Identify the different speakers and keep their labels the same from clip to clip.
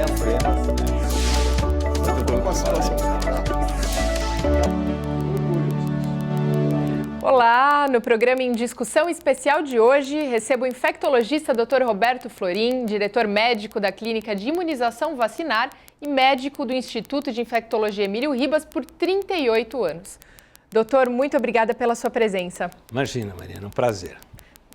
Speaker 1: diaframas, né? Muito bom com a situação.
Speaker 2: Olá, no programa em discussão especial de hoje, recebo o infectologista Dr. Roberto Florim, diretor médico da Clínica de Imunização Vacinar e médico do Instituto de Infectologia Emílio Ribas por 38 anos. Doutor, muito obrigada pela sua presença.
Speaker 3: Imagina, Mariana, um prazer.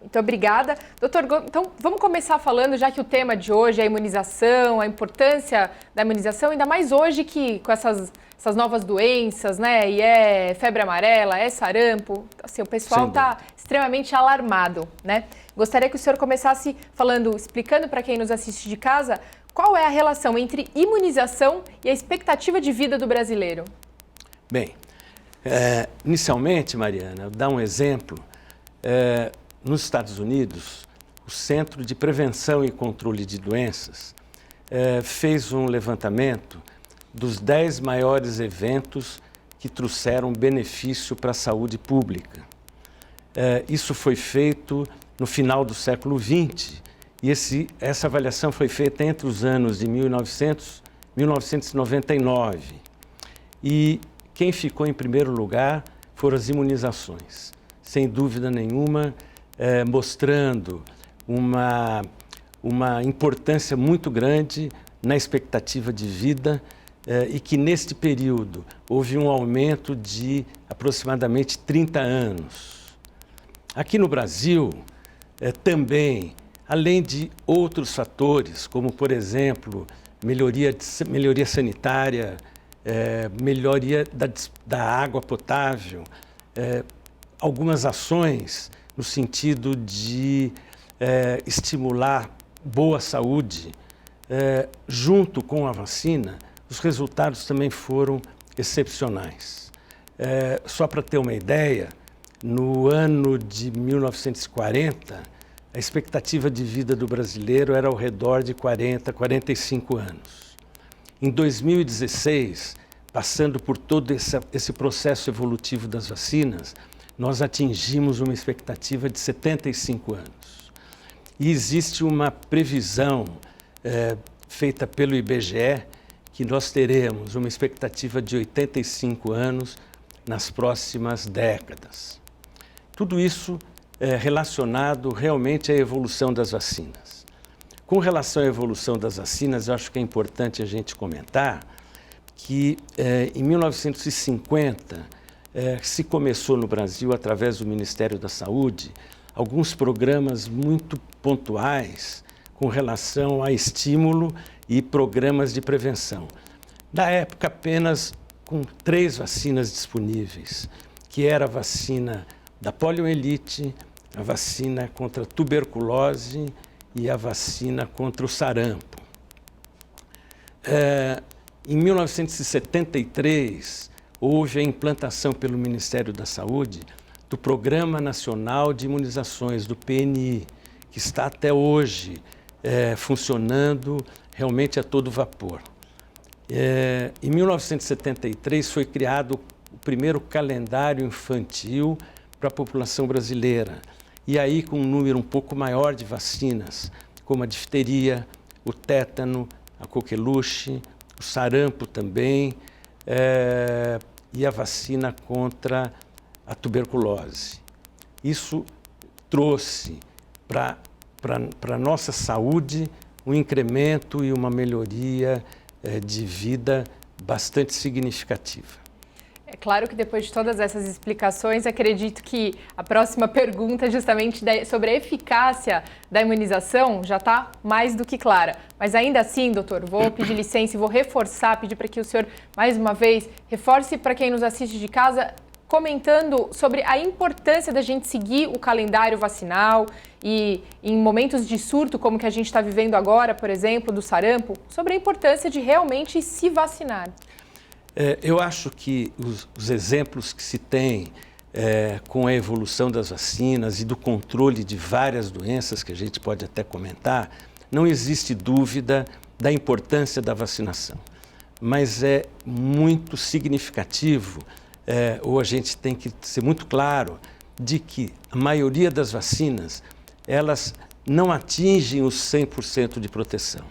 Speaker 2: Muito obrigada. Doutor, então vamos começar falando, já que o tema de hoje é a imunização, a importância da imunização, ainda mais hoje que com essas novas doenças, né? E é febre amarela, é sarampo, assim, o pessoal está extremamente alarmado, né? Gostaria que o senhor começasse explicando para quem nos assiste de casa, qual é a relação entre imunização e a expectativa de vida do brasileiro?
Speaker 3: Bem, inicialmente, Mariana, vou dar um exemplo. Nos Estados Unidos, o Centro de Prevenção e Controle de Doenças fez um levantamento dos 10 maiores eventos que trouxeram benefício para a saúde pública. Isso foi feito no final do século XX e essa avaliação foi feita entre os anos de 1900 e 1999. E quem ficou em primeiro lugar foram as imunizações, sem dúvida nenhuma, mostrando uma importância muito grande na expectativa de vida e que neste período houve um aumento de aproximadamente 30 anos. Aqui no Brasil, também, além de outros fatores, como por exemplo, melhoria sanitária, melhoria da água potável, algumas ações no sentido de estimular boa saúde, junto com a vacina, os resultados também foram excepcionais. Só para ter uma ideia, no ano de 1940, a expectativa de vida do brasileiro era ao redor de 40, 45 anos. Em 2016, passando por todo esse processo evolutivo das vacinas, nós atingimos uma expectativa de 75 anos. E existe uma previsão feita pelo IBGE que nós teremos uma expectativa de 85 anos nas próximas décadas. Tudo isso é relacionado realmente à evolução das vacinas. Com relação à evolução das vacinas, eu acho que é importante a gente comentar que em 1950 se começou no Brasil, através do Ministério da Saúde, alguns programas muito pontuais com relação a estímulo e programas de prevenção. Na época, apenas com 3 vacinas disponíveis, que era a vacina da poliomielite, a vacina contra a tuberculose e a vacina contra o sarampo. Em 1973, houve a implantação pelo Ministério da Saúde do Programa Nacional de Imunizações, do PNI, que está até hoje funcionando realmente a todo vapor. Em 1973 foi criado o primeiro calendário infantil para a população brasileira, e aí com um número um pouco maior de vacinas, como a difteria, o tétano, a coqueluche, o sarampo também, e a vacina contra a tuberculose. Isso trouxe para a nossa saúde um incremento e uma melhoria de vida bastante significativa.
Speaker 2: É claro que depois de todas essas explicações, acredito que a próxima pergunta, justamente sobre a eficácia da imunização, já está mais do que clara. Mas ainda assim, doutor, vou pedir licença e vou pedir para que o senhor, mais uma vez, reforce para quem nos assiste de casa, comentando sobre a importância da gente seguir o calendário vacinal e em momentos de surto, como que a gente está vivendo agora, por exemplo, do sarampo, sobre a importância de realmente se vacinar.
Speaker 3: Eu acho que os exemplos que se tem com a evolução das vacinas e do controle de várias doenças, que a gente pode até comentar, não existe dúvida da importância da vacinação. Mas é muito significativo, ou a gente tem que ser muito claro, de que a maioria das vacinas, elas não atingem os 100% de proteção.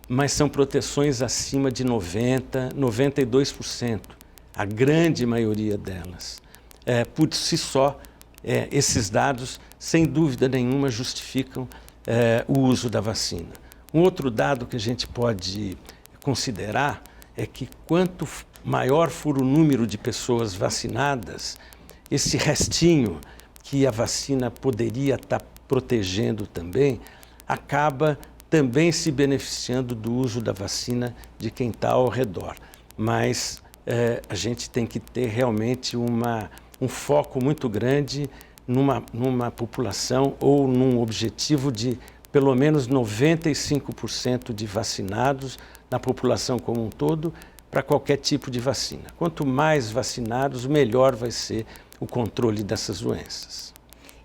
Speaker 3: mas são proteções acima de 90%, 92%, a grande maioria delas. Por si só, esses dados, sem dúvida nenhuma, justificam o uso da vacina. Um outro dado que a gente pode considerar é que quanto maior for o número de pessoas vacinadas, esse restinho que a vacina poderia estar protegendo também, acaba também se beneficiando do uso da vacina de quem está ao redor. Mas a gente tem que ter realmente um foco muito grande numa população ou num objetivo de pelo menos 95% de vacinados na população como um todo para qualquer tipo de vacina. Quanto mais vacinados, melhor vai ser o controle dessas doenças.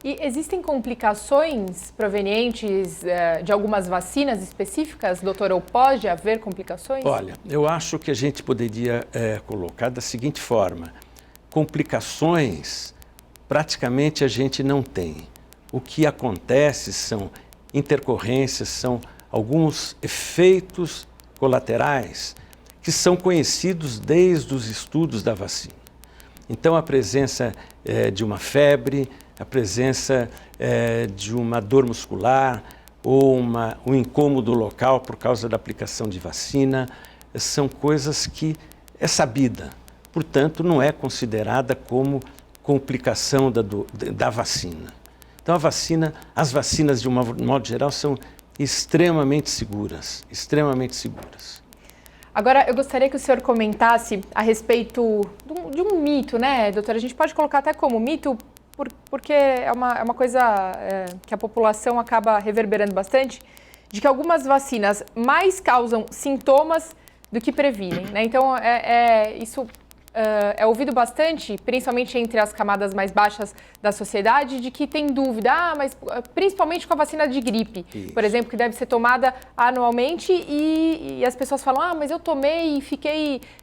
Speaker 2: E existem complicações provenientes de algumas vacinas específicas, doutor? Ou pode haver complicações?
Speaker 3: Olha, eu acho que a gente poderia colocar da seguinte forma: complicações praticamente a gente não tem. O que acontece são intercorrências, são alguns efeitos colaterais que são conhecidos desde os estudos da vacina. Então, a presença de uma febre, a presença de uma dor muscular ou um incômodo local por causa da aplicação de vacina, são coisas que é sabida, portanto, não é considerada como complicação da vacina. Então, as vacinas, de um modo geral, são extremamente seguras, extremamente seguras.
Speaker 2: Agora, eu gostaria que o senhor comentasse a respeito de um mito, né, doutora? A gente pode colocar até como mito, porque é uma coisa que a população acaba reverberando bastante, de que algumas vacinas mais causam sintomas do que previnem, né? Então, isso é ouvido bastante, principalmente entre as camadas mais baixas da sociedade, de que tem dúvida, mas principalmente com a vacina de gripe, isso, por exemplo, que deve ser tomada anualmente e as pessoas falam, mas eu tomei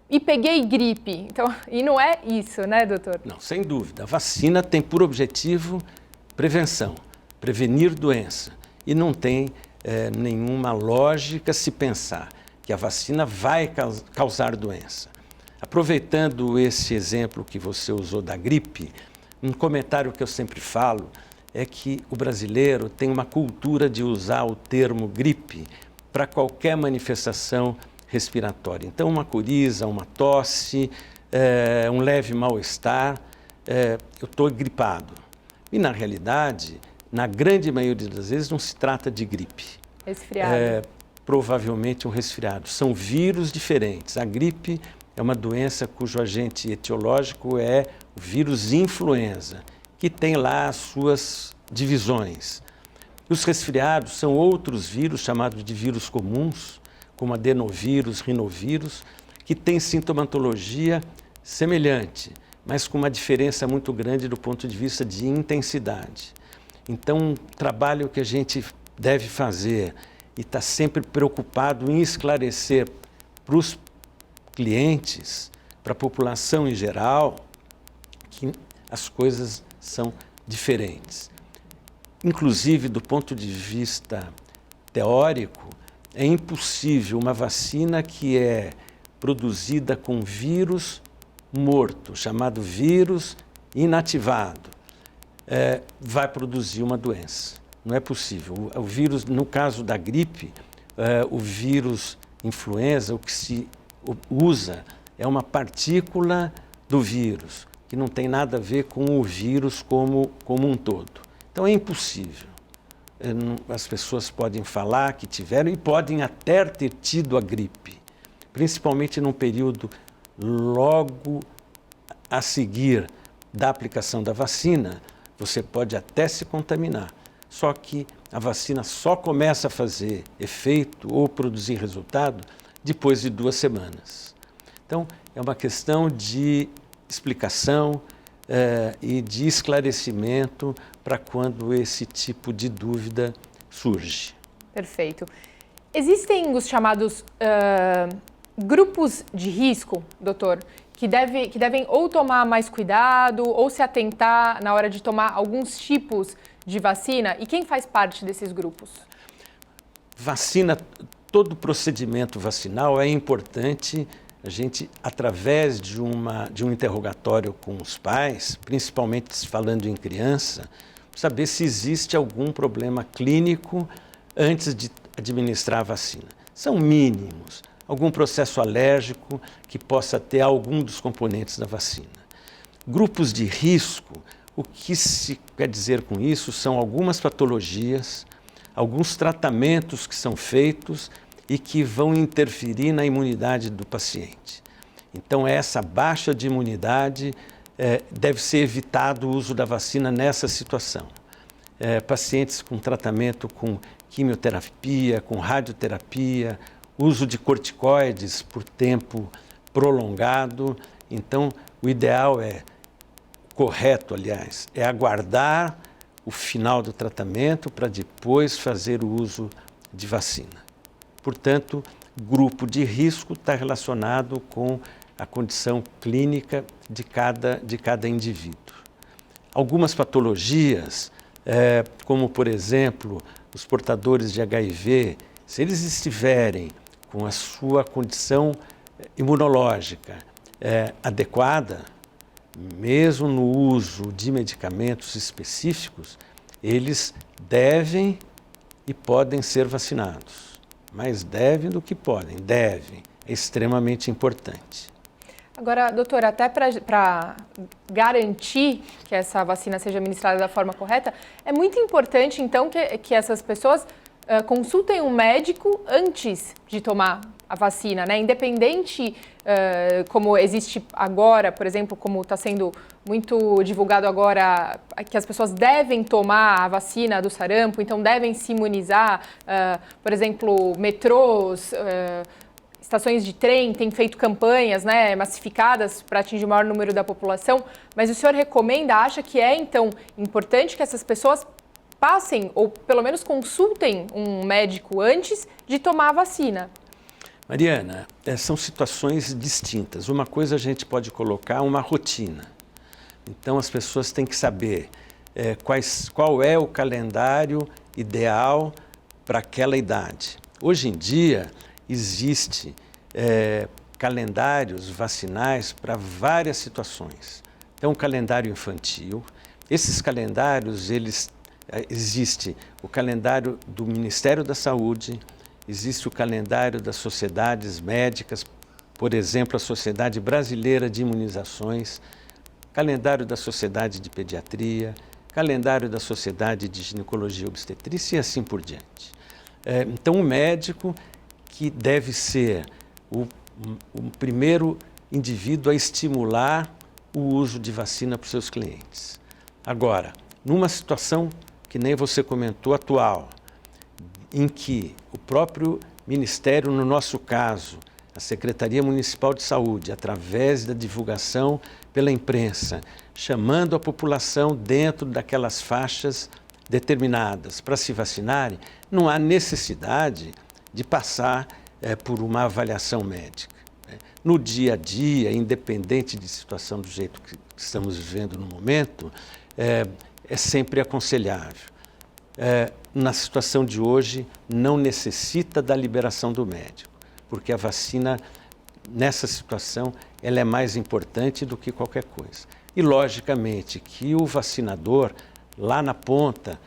Speaker 2: e peguei gripe. Então, e não é isso, né, doutor?
Speaker 3: Não, sem dúvida. A vacina tem por objetivo prevenção, prevenir doença. E não tem nenhuma lógica se pensar que a vacina vai causar doença. Aproveitando esse exemplo que você usou da gripe, um comentário que eu sempre falo é que o brasileiro tem uma cultura de usar o termo gripe para qualquer manifestação respiratória. Então, uma coriza, uma tosse, um leve mal-estar, eu estou gripado. E, na realidade, na grande maioria das vezes, não se trata de gripe.
Speaker 2: Resfriado.
Speaker 3: Provavelmente um resfriado. São vírus diferentes. A gripe é uma doença cujo agente etiológico é o vírus influenza, que tem lá as suas divisões. Os resfriados são outros vírus chamados de vírus comuns, como adenovírus, rinovírus, que têm sintomatologia semelhante, mas com uma diferença muito grande do ponto de vista de intensidade. Então, um trabalho que a gente deve fazer e está sempre preocupado em esclarecer para os clientes, para a população em geral, que as coisas são diferentes. Inclusive, do ponto de vista teórico, é impossível uma vacina que é produzida com vírus morto, chamado vírus inativado, vai produzir uma doença. Não é possível. O vírus, no caso da gripe, o vírus influenza, o que se usa é uma partícula do vírus, que não tem nada a ver com o vírus como um todo. Então é impossível. As pessoas podem falar que tiveram e podem até ter tido a gripe, principalmente num período logo a seguir da aplicação da vacina, você pode até se contaminar. Só que a vacina só começa a fazer efeito ou produzir resultado depois de 2 semanas. Então, é uma questão de explicação e de esclarecimento para quando esse tipo de dúvida surge.
Speaker 2: Perfeito. Existem os chamados grupos de risco, doutor, que devem ou tomar mais cuidado ou se atentar na hora de tomar alguns tipos de vacina? E quem faz parte desses grupos?
Speaker 3: Vacina, todo procedimento vacinal é importante a gente, através de um interrogatório com os pais, principalmente falando em criança, saber se existe algum problema clínico antes de administrar a vacina. São mínimos, algum processo alérgico que possa ter algum dos componentes da vacina. Grupos de risco, o que se quer dizer com isso são algumas patologias, alguns tratamentos que são feitos e que vão interferir na imunidade do paciente. Então, essa baixa de imunidade deve ser evitado o uso da vacina nessa situação. Pacientes com tratamento com quimioterapia, com radioterapia, uso de corticoides por tempo prolongado. Então, o ideal correto, aliás, é aguardar o final do tratamento para depois fazer o uso de vacina. Portanto, grupo de risco está relacionado com a condição clínica de cada indivíduo. Algumas patologias, como por exemplo, os portadores de HIV, se eles estiverem com a sua condição imunológica adequada, mesmo no uso de medicamentos específicos, eles devem e podem ser vacinados. Mais devem do que podem. Devem. É extremamente importante.
Speaker 2: Agora, doutora, até para garantir que essa vacina seja administrada da forma correta, é muito importante, então, que essas pessoas consultem um médico antes de tomar a vacina, né? Independente, como existe agora, por exemplo, como está sendo muito divulgado agora, que as pessoas devem tomar a vacina do sarampo, então devem se imunizar, por exemplo, metrôs, estações de trem têm feito campanhas, né, massificadas para atingir o maior número da população, mas o senhor recomenda, acha que é, então, importante que essas pessoas passem, ou pelo menos consultem um médico antes de tomar a vacina?
Speaker 3: Mariana, são situações distintas. Uma coisa a gente pode colocar uma rotina. Então, as pessoas têm que saber qual é o calendário ideal para aquela idade. Hoje em dia, existe calendários vacinais para várias situações. Então, o calendário infantil, esses calendários, existe o calendário do Ministério da Saúde, existe o calendário das sociedades médicas, por exemplo, a Sociedade Brasileira de Imunizações, calendário da Sociedade de Pediatria, calendário da Sociedade de Ginecologia e Obstetrícia e assim por diante. Então, o médico que deve ser o primeiro indivíduo a estimular o uso de vacina para os seus clientes. Agora, numa situação que nem você comentou, atual, em que o próprio Ministério, no nosso caso, a Secretaria Municipal de Saúde, através da divulgação pela imprensa, chamando a população dentro daquelas faixas determinadas para se vacinarem, não há necessidade de passar por uma avaliação médica. No dia a dia, independente de situação do jeito que estamos vivendo no momento, é sempre aconselhável. Na situação de hoje, não necessita da liberação do médico, porque a vacina, nessa situação, ela é mais importante do que qualquer coisa. E, logicamente, que o vacinador, lá na ponta,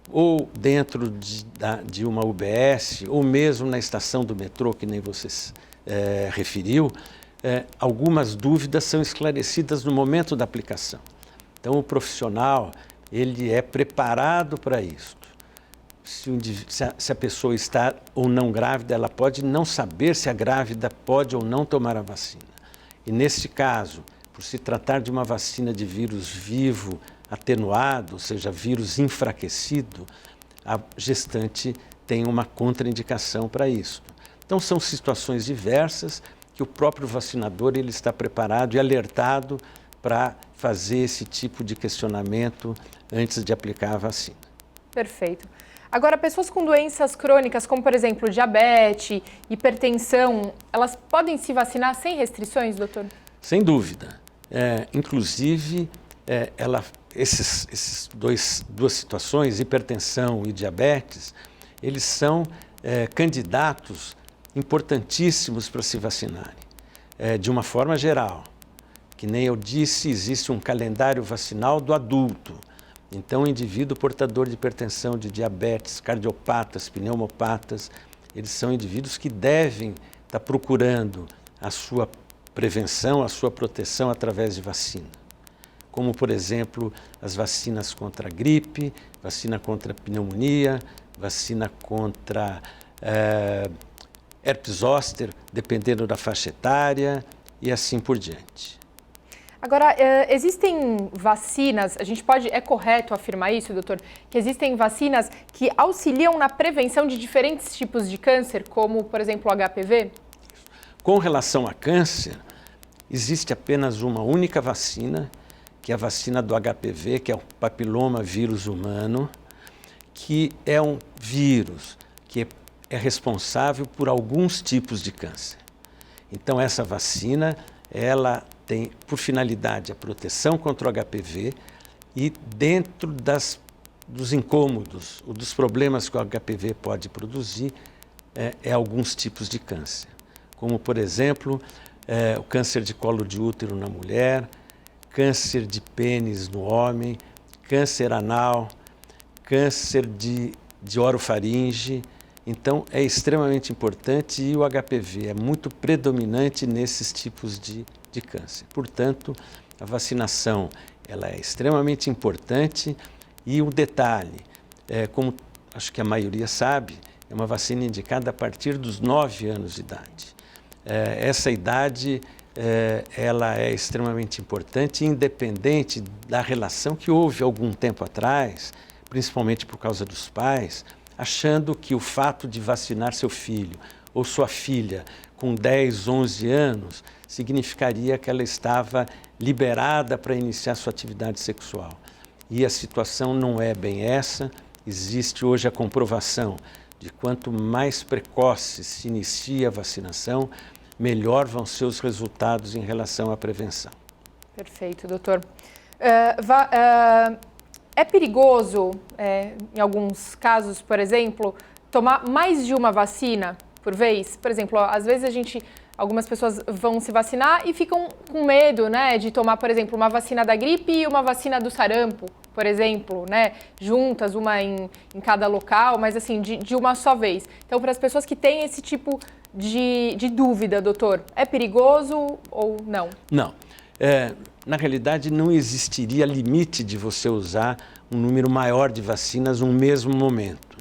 Speaker 3: ou dentro de uma UBS, ou mesmo na estação do metrô, que nem você referiu, algumas dúvidas são esclarecidas no momento da aplicação. Então, o profissional, ele é preparado para isso. Se a pessoa está ou não grávida, ela pode não saber se a grávida pode ou não tomar a vacina. E, nesse caso, por se tratar de uma vacina de vírus vivo, atenuado, ou seja, vírus enfraquecido, a gestante tem uma contraindicação para isso. Então, são situações diversas que o próprio vacinador ele está preparado e alertado para fazer esse tipo de questionamento antes de aplicar a vacina.
Speaker 2: Perfeito. Agora, pessoas com doenças crônicas, como por exemplo diabetes, hipertensão, elas podem se vacinar sem restrições, doutor?
Speaker 3: Sem dúvida. Inclusive, essas duas situações, hipertensão e diabetes, eles são candidatos importantíssimos para se vacinarem. De uma forma geral, que nem eu disse, existe um calendário vacinal do adulto. Então, o indivíduo portador de hipertensão, de diabetes, cardiopatas, pneumopatas, eles são indivíduos que devem estar procurando a sua prevenção, a sua proteção através de vacina. Como, por exemplo, as vacinas contra a gripe, vacina contra a pneumonia, vacina contra herpes zoster, dependendo da faixa etária, e assim por diante.
Speaker 2: Agora, existem vacinas, é correto afirmar isso, doutor, que existem vacinas que auxiliam na prevenção de diferentes tipos de câncer, como, por exemplo, o HPV?
Speaker 3: Com relação a câncer, existe apenas uma única vacina, que é a vacina do HPV, que é o papiloma vírus humano, que é um vírus que é responsável por alguns tipos de câncer. Então, essa vacina, ela tem por finalidade a proteção contra o HPV e dentro dos incômodos, ou dos problemas que o HPV pode produzir, alguns tipos de câncer. Como, por exemplo, o câncer de colo de útero na mulher, câncer de pênis no homem, câncer anal, câncer de orofaringe. Então, é extremamente importante e o HPV é muito predominante nesses tipos de câncer. Portanto, a vacinação ela é extremamente importante e um detalhe, como acho que a maioria sabe, é uma vacina indicada a partir dos 9 anos de idade. Essa idade ela é extremamente importante, independente da relação que houve algum tempo atrás, principalmente por causa dos pais, achando que o fato de vacinar seu filho ou sua filha com 10, 11 anos significaria que ela estava liberada para iniciar sua atividade sexual. E a situação não é bem essa. Existe hoje a comprovação de quanto mais precoce se inicia a vacinação, melhor vão ser os resultados em relação à prevenção.
Speaker 2: Perfeito, doutor. É perigoso, em alguns casos, por exemplo, tomar mais de uma vacina por vez? Por exemplo, às vezes algumas pessoas vão se vacinar e ficam com medo, né, de tomar, por exemplo, uma vacina da gripe e uma vacina do sarampo, por exemplo, né, juntas, uma em cada local, mas assim, de uma só vez. Então, para as pessoas que têm esse tipo de dúvida, doutor, é perigoso ou não?
Speaker 3: Não. Na realidade, não existiria limite de você usar um número maior de vacinas no mesmo momento.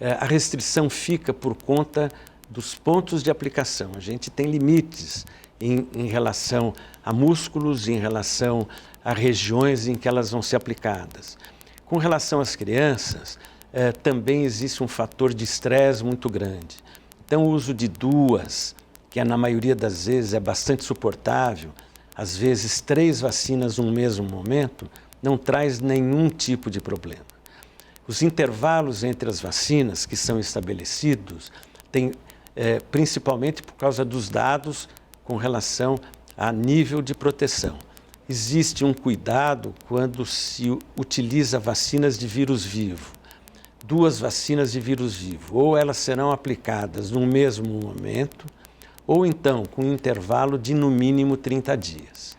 Speaker 3: A restrição fica por conta dos pontos de aplicação. A gente tem limites em relação a músculos, em relação a regiões em que elas vão ser aplicadas. Com relação às crianças, também existe um fator de estresse muito grande. Então, o uso de duas, que na maioria das vezes é bastante suportável, às vezes 3 vacinas no mesmo momento, não traz nenhum tipo de problema. Os intervalos entre as vacinas que são estabelecidos têm, principalmente por causa dos dados com relação a nível de proteção. Existe um cuidado quando se utiliza vacinas de vírus vivo. 2 vacinas de vírus vivo, ou elas serão aplicadas no mesmo momento, ou então com um intervalo de no mínimo 30 dias.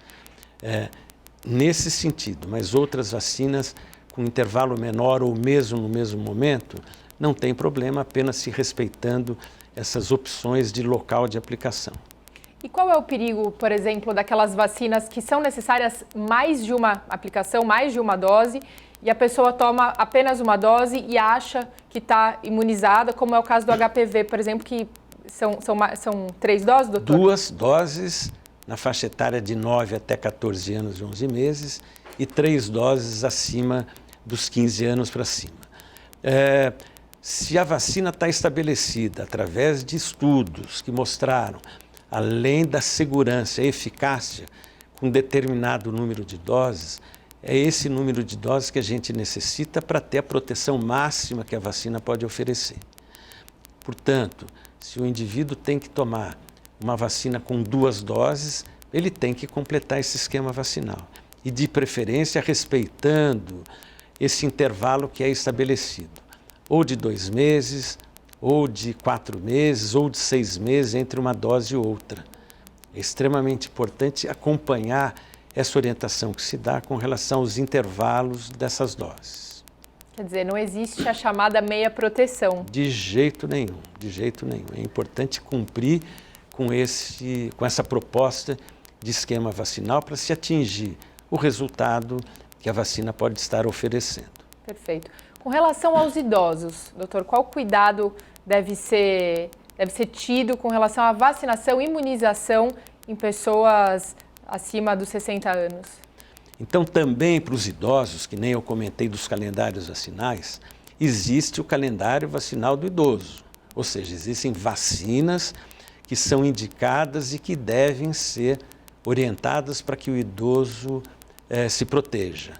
Speaker 3: Nesse sentido, mas outras vacinas com intervalo menor ou mesmo no mesmo momento, não tem problema, apenas se respeitando essas opções de local de aplicação.
Speaker 2: E qual é o perigo, por exemplo, daquelas vacinas que são necessárias mais de uma aplicação, mais de uma dose, e a pessoa toma apenas uma dose e acha que está imunizada, como é o caso do HPV, por exemplo, que são 3 doses, doutor?
Speaker 3: 2 doses na faixa etária de 9 até 14 anos e 11 meses e 3 doses acima dos 15 anos para cima. Se a vacina está estabelecida através de estudos que mostraram, além da segurança e eficácia, com determinado número de doses, é esse número de doses que a gente necessita para ter a proteção máxima que a vacina pode oferecer. Portanto, se o indivíduo tem que tomar uma vacina com 2 doses, ele tem que completar esse esquema vacinal. E, de preferência, respeitando esse intervalo que é estabelecido, ou de 2 meses, ou de 4 meses, ou de 6 meses entre uma dose e outra. É extremamente importante acompanhar essa orientação que se dá com relação aos intervalos dessas doses.
Speaker 2: Quer dizer, não existe a chamada meia proteção.
Speaker 3: De jeito nenhum, de jeito nenhum. É importante cumprir com essa proposta de esquema vacinal para se atingir o resultado que a vacina pode estar oferecendo.
Speaker 2: Perfeito. Com relação aos idosos, doutor, qual cuidado deve ser tido com relação à vacinação e imunização em pessoas acima dos 60 anos?
Speaker 3: Então, também para os idosos, que nem eu comentei dos calendários vacinais, existe o calendário vacinal do idoso. Ou seja, existem vacinas que são indicadas e que devem ser orientadas para que o idoso se proteja.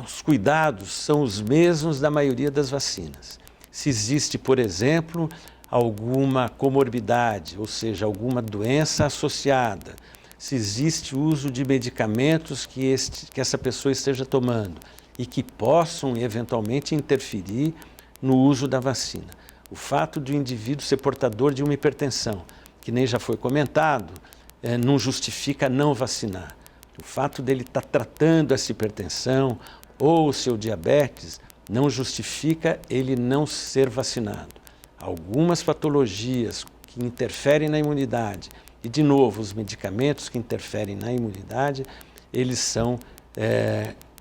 Speaker 3: Os cuidados são os mesmos da maioria das vacinas. Se existe, por exemplo, alguma comorbidade, ou seja, alguma doença associada, se existe uso de medicamentos que essa pessoa esteja tomando e que possam eventualmente interferir no uso da vacina. O fato de o indivíduo ser portador de uma hipertensão, que nem já foi comentado, não justifica não vacinar. O fato dele estar tratando essa hipertensão ou o seu diabetes não justifica ele não ser vacinado. Algumas patologias que interferem na imunidade, e de novo, os medicamentos que interferem na imunidade, eles são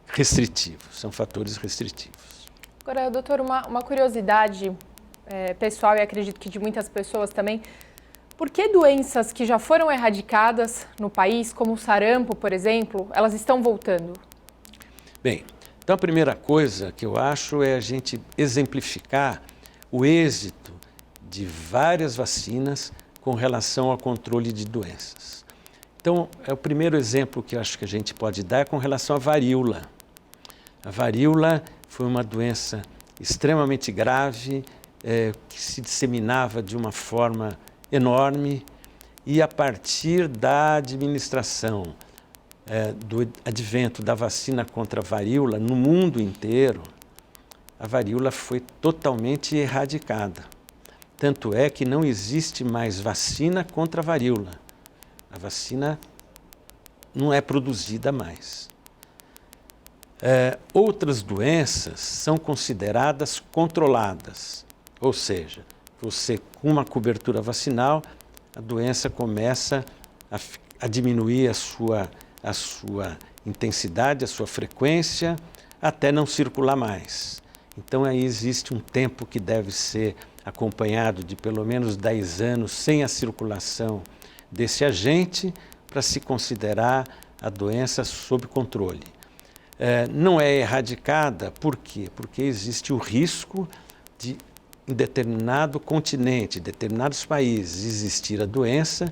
Speaker 3: restritivos, são fatores restritivos.
Speaker 2: Agora, doutor, uma curiosidade pessoal, e acredito que de muitas pessoas também, por que doenças que já foram erradicadas no país, como o sarampo, por exemplo, elas estão voltando?
Speaker 3: Bem, então a primeira coisa que eu acho é a gente exemplificar o êxito de várias vacinas com relação ao controle de doenças. Então, o primeiro exemplo que eu acho que a gente pode dar é com relação à varíola. A varíola foi uma doença extremamente grave, que se disseminava de uma forma enorme, e a partir da administração do advento da vacina contra a varíola no mundo inteiro, a varíola foi totalmente erradicada. Tanto é que não existe mais vacina contra a varíola. A vacina não é produzida mais. Outras doenças são consideradas controladas, ou seja, você com uma cobertura vacinal, a doença começa a diminuir a sua intensidade, a sua frequência, até não circular mais. Então aí existe um tempo que deve ser acompanhado de pelo menos 10 anos sem a circulação desse agente para se considerar a doença sob controle. Não é erradicada, por quê? Porque existe o risco de, em determinado continente, em determinados países, existir a doença,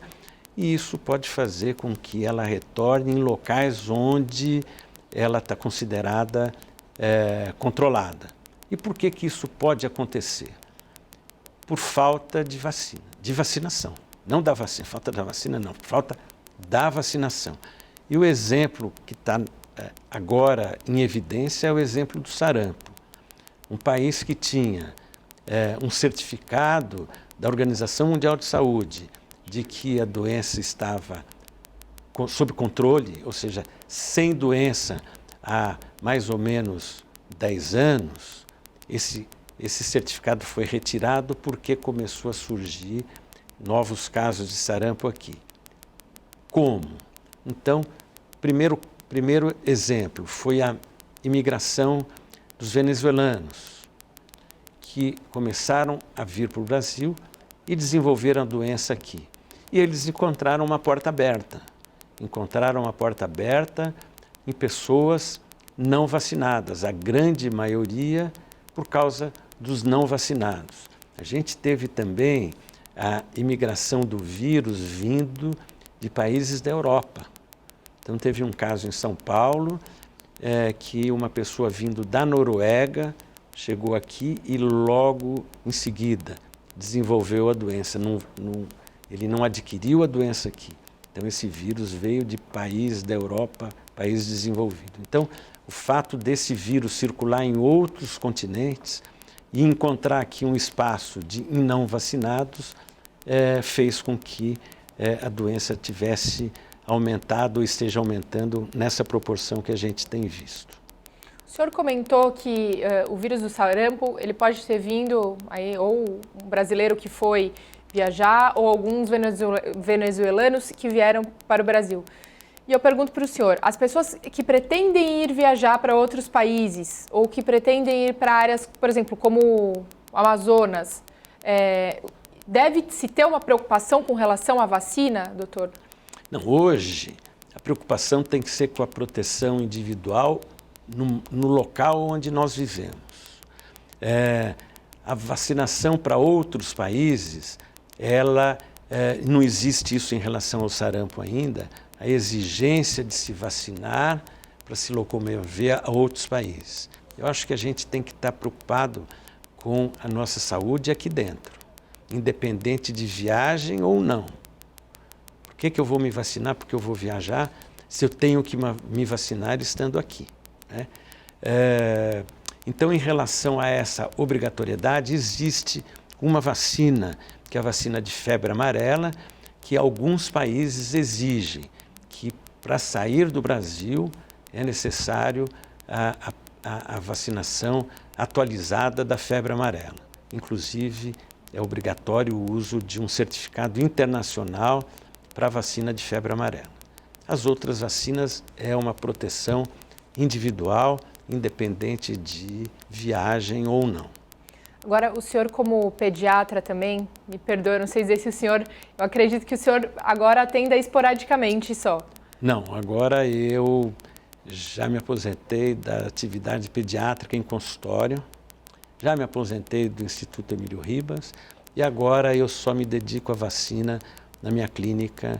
Speaker 3: e isso pode fazer com que ela retorne em locais onde ela está considerada controlada. E por que isso pode acontecer? Por falta de vacina, de vacinação. Não da vacina, falta da vacina não, falta da vacinação. E o exemplo que está agora em evidência é o exemplo do sarampo. Um país que tinha um certificado da Organização Mundial de Saúde de que a doença estava sob controle, ou seja, sem doença há mais ou menos 10 anos, esse certificado foi retirado porque começou a surgir novos casos de sarampo aqui. Como? Então, primeiro exemplo foi a imigração dos venezuelanos, que começaram a vir para o Brasil e desenvolveram a doença aqui. E eles encontraram uma porta aberta. Encontraram uma porta aberta em pessoas não vacinadas, a grande maioria por causa dos não vacinados. A gente teve também a imigração do vírus vindo de países da Europa. Então teve um caso em São Paulo, que uma pessoa vindo da Noruega chegou aqui e logo em seguida desenvolveu a doença. Ele não adquiriu a doença aqui. Então esse vírus veio de país da Europa, país desenvolvido. Então o fato desse vírus circular em outros continentes e encontrar aqui um espaço de não vacinados fez com que a doença tivesse aumentado ou esteja aumentando nessa proporção que a gente tem visto.
Speaker 2: O senhor comentou que o vírus do sarampo ele pode ter vindo aí, ou um brasileiro que foi viajar ou alguns venezuelanos que vieram para o Brasil. E eu pergunto para o senhor, as pessoas que pretendem ir viajar para outros países ou que pretendem ir para áreas, por exemplo, como o Amazonas, deve-se ter uma preocupação com relação à vacina, doutor?
Speaker 3: Não, hoje a preocupação tem que ser com a proteção individual no local onde nós vivemos. A vacinação para outros países, não existe isso em relação ao sarampo ainda, a exigência de se vacinar para se locomover a outros países. Eu acho que a gente tem que estar preocupado com a nossa saúde aqui dentro, independente de viagem ou não. Por que eu vou me vacinar? Porque eu vou viajar se eu tenho que me vacinar estando aqui, né? Então, em relação a essa obrigatoriedade, existe uma vacina, que é a vacina de febre amarela, que alguns países exigem que para sair do Brasil é necessário a vacinação atualizada da febre amarela. Inclusive, é obrigatório o uso de um certificado internacional para a vacina de febre amarela. As outras vacinas é uma proteção individual, independente de viagem ou não.
Speaker 2: Agora, o senhor como pediatra também, me perdoe, não sei dizer se o senhor, eu acredito que o senhor agora atenda esporadicamente só.
Speaker 3: Não, agora eu já me aposentei da atividade pediátrica em consultório, já me aposentei do Instituto Emílio Ribas e agora eu só me dedico à vacina na minha clínica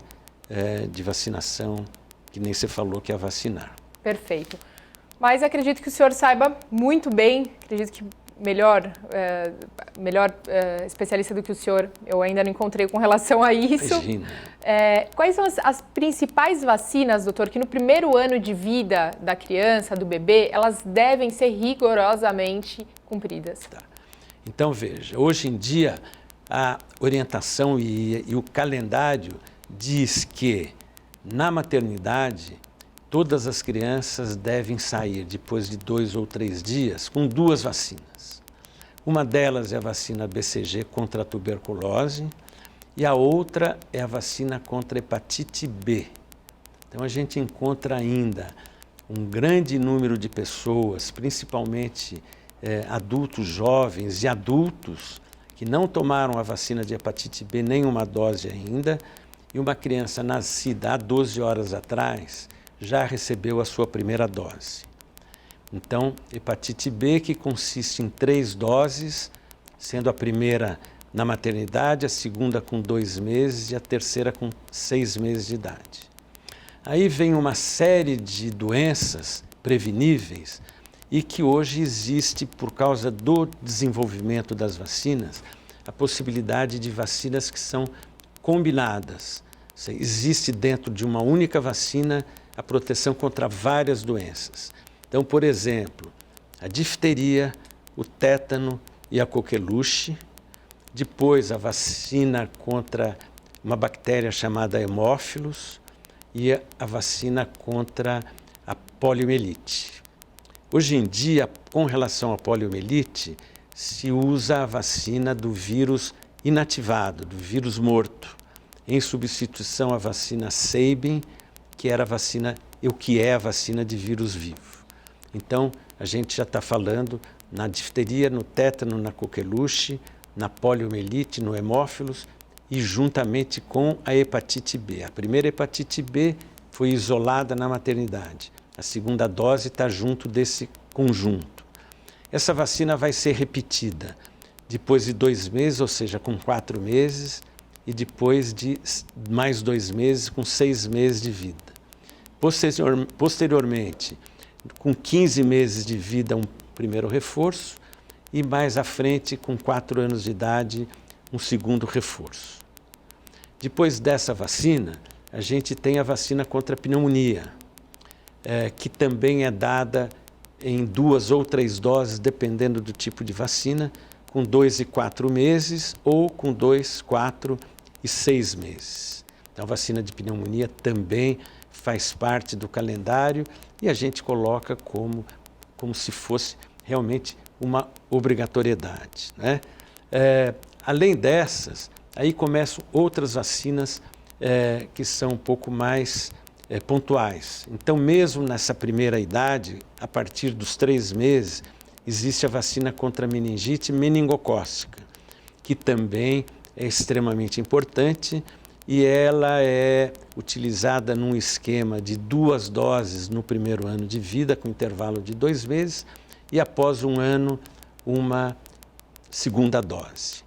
Speaker 3: de vacinação, que nem você falou que é vacinar.
Speaker 2: Perfeito. Mas acredito que o senhor saiba muito bem, acredito que melhor especialista do que o senhor, eu ainda não encontrei com relação a isso.
Speaker 3: Imagina.
Speaker 2: Quais são as principais vacinas, doutor, que no primeiro ano de vida da criança, do bebê, elas devem ser rigorosamente cumpridas?
Speaker 3: Tá. Então, veja, hoje em dia a orientação e o calendário diz que na maternidade todas as crianças devem sair depois de 2 ou 3 dias com 2 vacinas. Uma delas é a vacina BCG contra a tuberculose e a outra é a vacina contra a hepatite B. Então a gente encontra ainda um grande número de pessoas, principalmente adultos jovens e adultos, que não tomaram a vacina de hepatite B nenhuma dose ainda, e uma criança nascida há 12 horas atrás já recebeu a sua primeira dose. Então, hepatite B, que consiste em 3 doses, sendo a primeira na maternidade, a segunda com 2 meses e a terceira com 6 meses de idade. Aí vem uma série de doenças preveníveis e que hoje existe, por causa do desenvolvimento das vacinas, a possibilidade de vacinas que são combinadas. Existe dentro de uma única vacina a proteção contra várias doenças. Então, por exemplo, a difteria, o tétano e a coqueluche. Depois, a vacina contra uma bactéria chamada hemófilos e a vacina contra a poliomielite. Hoje em dia, com relação à poliomielite, se usa a vacina do vírus inativado, do vírus morto, em substituição à vacina Sabin, que é a vacina de vírus vivo. Então, a gente já está falando na difteria, no tétano, na coqueluche, na poliomielite, no hemófilos e juntamente com a hepatite B. A primeira hepatite B foi isolada na maternidade. A segunda dose está junto desse conjunto. Essa vacina vai ser repetida depois de 2 meses, ou seja, com 4 meses, e depois de mais 2 meses, com 6 meses de vida. Posteriormente, com 15 meses de vida, um primeiro reforço, e mais à frente, com 4 anos de idade, um segundo reforço. Depois dessa vacina, a gente tem a vacina contra a pneumonia, que também é dada em 2 ou 3 doses, dependendo do tipo de vacina, com 2 e 4 meses ou com 2, 4 e 6 meses. Então, a vacina de pneumonia também faz parte do calendário e a gente coloca como se fosse realmente uma obrigatoriedade, né? Além dessas, aí começam outras vacinas que são um pouco mais pontuais. Então, mesmo nessa primeira idade, a partir dos 3 meses, existe a vacina contra a meningite meningocócica, que também é extremamente importante e ela é utilizada num esquema de 2 doses no primeiro ano de vida, com intervalo de 2 meses, e após 1 ano, uma segunda dose.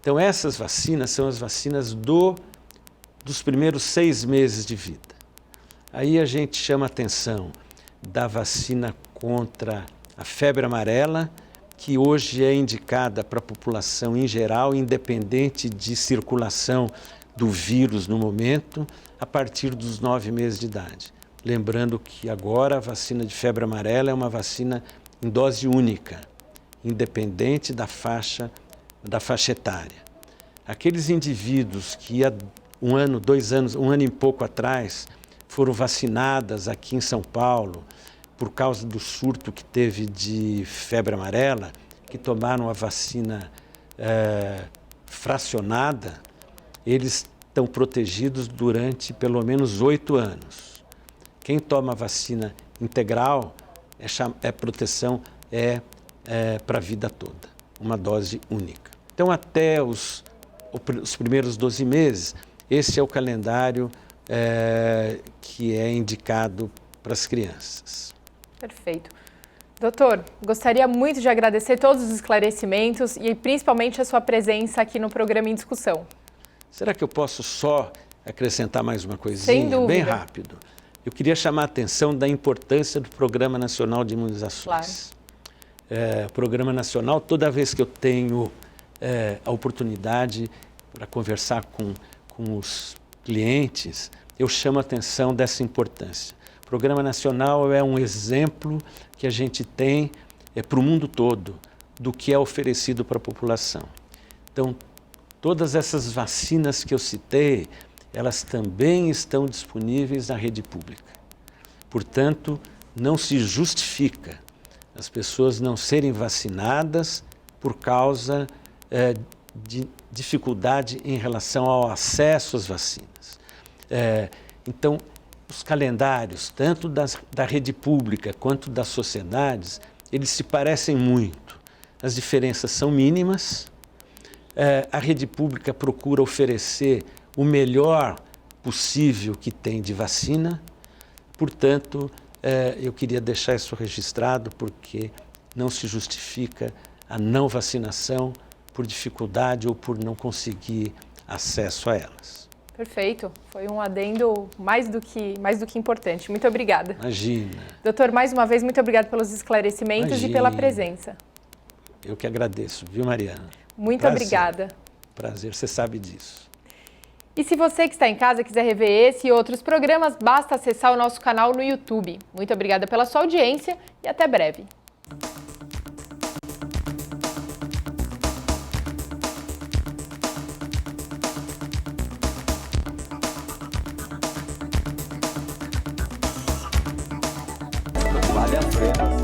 Speaker 3: Então, essas vacinas são as vacinas dos primeiros 6 meses de vida. Aí a gente chama a atenção da vacina contra a febre amarela, que hoje é indicada para a população em geral, independente de circulação do vírus no momento, a partir dos 9 meses de idade. Lembrando que agora a vacina de febre amarela é uma vacina em dose única, independente da faixa etária. Aqueles indivíduos que há 1 ano, 2 anos, 1 ano e pouco atrás, foram vacinadas aqui em São Paulo por causa do surto que teve de febre amarela, que tomaram a vacina fracionada, eles estão protegidos durante pelo menos 8 anos. Quem toma a vacina integral, proteção para a vida toda, uma dose única. Então, até os primeiros 12 meses, esse é o calendário que é indicado para as crianças.
Speaker 2: Perfeito. Doutor, gostaria muito de agradecer todos os esclarecimentos e principalmente a sua presença aqui no programa Em Discussão.
Speaker 3: Será que eu posso só acrescentar mais uma coisinha?
Speaker 2: Sem dúvida.
Speaker 3: Bem rápido. Eu queria chamar a atenção da importância do Programa Nacional de Imunizações. Claro. O Programa Nacional, toda vez que eu tenho a oportunidade para conversar com os clientes, eu chamo a atenção dessa importância. O Programa Nacional é um exemplo que a gente tem para o mundo todo do que é oferecido para a população. Então, todas essas vacinas que eu citei, elas também estão disponíveis na rede pública. Portanto, não se justifica as pessoas não serem vacinadas por causa de dificuldade em relação ao acesso às vacinas. Então, os calendários, tanto da rede pública quanto das sociedades, eles se parecem muito. As diferenças são mínimas. A rede pública procura oferecer o melhor possível que tem de vacina. Portanto, eu queria deixar isso registrado porque não se justifica a não vacinação por dificuldade ou por não conseguir acesso a elas.
Speaker 2: Perfeito. Foi um adendo mais do que importante. Muito obrigada.
Speaker 3: Imagina.
Speaker 2: Doutor, mais uma vez, muito obrigada pelos esclarecimentos e pela presença.
Speaker 3: Eu que agradeço, viu, Mariana?
Speaker 2: Muito obrigada.
Speaker 3: Prazer, você sabe disso.
Speaker 2: E se você que está em casa quiser rever esse e outros programas, basta acessar o nosso canal no YouTube. Muito obrigada pela sua audiência e até breve.
Speaker 1: Vale a pena.